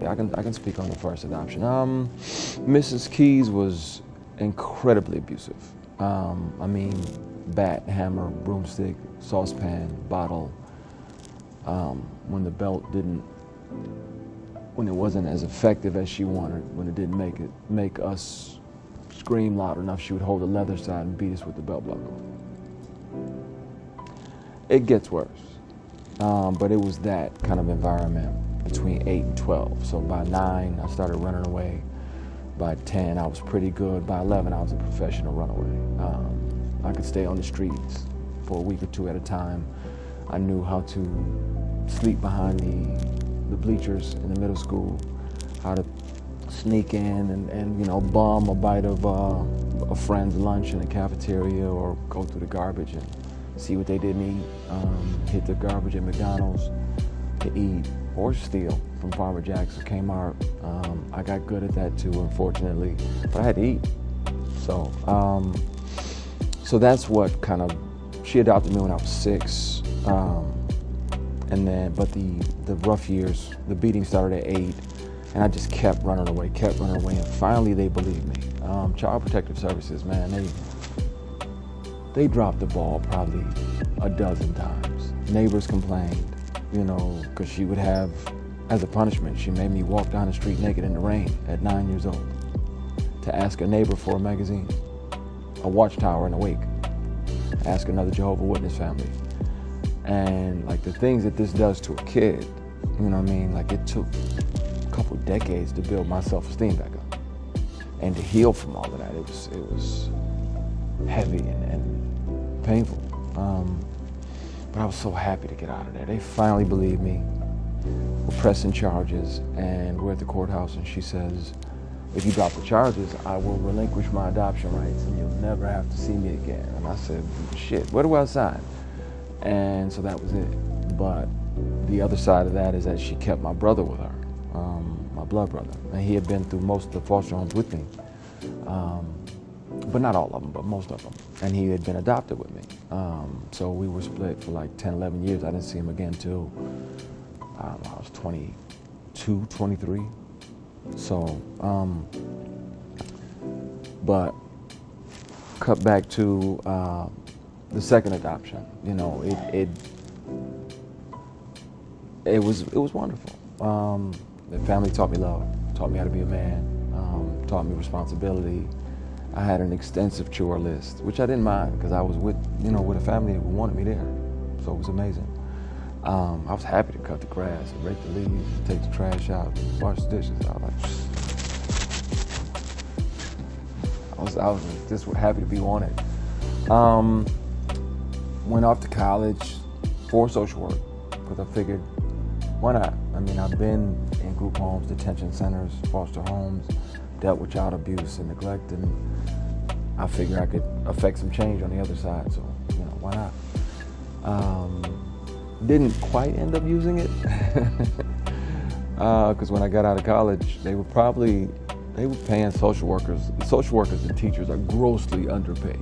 Yeah, I can speak on the first adoption. Mrs. Keys was incredibly abusive. I mean, bat, hammer, broomstick, saucepan, bottle. When the belt didn't, when it wasn't as effective as she wanted, when it didn't make us scream loud enough, she would hold the leather side and beat us with the belt buckle. It gets worse, but it was that kind of environment between 8 and 12. So by 9, I started running away. By 10, I was pretty good. By 11, I was a professional runaway. I could stay on the streets for a week or two at a time. I knew how to sleep behind the bleachers in the middle school, how to sneak in and bum a bite of a friend's lunch in the cafeteria, or go through the garbage and see what they didn't eat, hit the garbage at McDonald's to eat, or steal from Farmer Jack's or Kmart. I got good at that too, unfortunately, but I had to eat. So that's what kind of, she adopted me when I was 6, but the rough years, the beating started at 8, and I just kept running away, and finally they believed me. Child Protective Services, man, they dropped the ball probably a dozen times. Neighbors complained, because she would have, as a punishment, she made me walk down the street naked in the rain at 9 years old to ask a neighbor for a magazine, a watchtower and a wake, ask another Jehovah's Witness family. And like the things that this does to a kid, like it took a couple decades to build my self-esteem back up and to heal from all of that. It was heavy and painful. But I was so happy to get out of there. They finally believed me. We're pressing charges, and we're at the courthouse, and she says, if you drop the charges, I will relinquish my adoption rights, and you'll never have to see me again. And I said, shit, where do I sign? And so that was it. But the other side of that is that she kept my brother with her, my blood brother. And he had been through most of the foster homes with me. But not all of them, but most of them. And he had been adopted with me. So we were split for like 10, 11 years. I didn't see him again till, I don't know, I was 22, 23. So, but cut back to the second adoption. It was wonderful. The family taught me love, taught me how to be a man, taught me responsibility. I had an extensive chore list, which I didn't mind because I was with a family who wanted me there. So it was amazing. I was happy to cut the grass and rake the leaves, take the trash out, wash the dishes. I was just happy to be wanted. Went off to college for social work because I figured, why not? I mean, I've been in group homes, detention centers, foster homes, dealt with child abuse and neglect, and I figured I could affect some change on the other side, so why not? Didn't quite end up using it because when I got out of college, they were paying social workers. Social workers and teachers are grossly underpaid.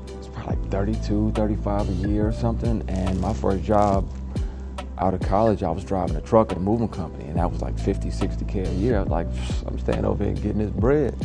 It's probably like 32, 35 a year or something, and my first job out of college, I was driving a truck at a moving company, and that was like 50, 60K a year. I was like, I'm staying over here and getting this bread.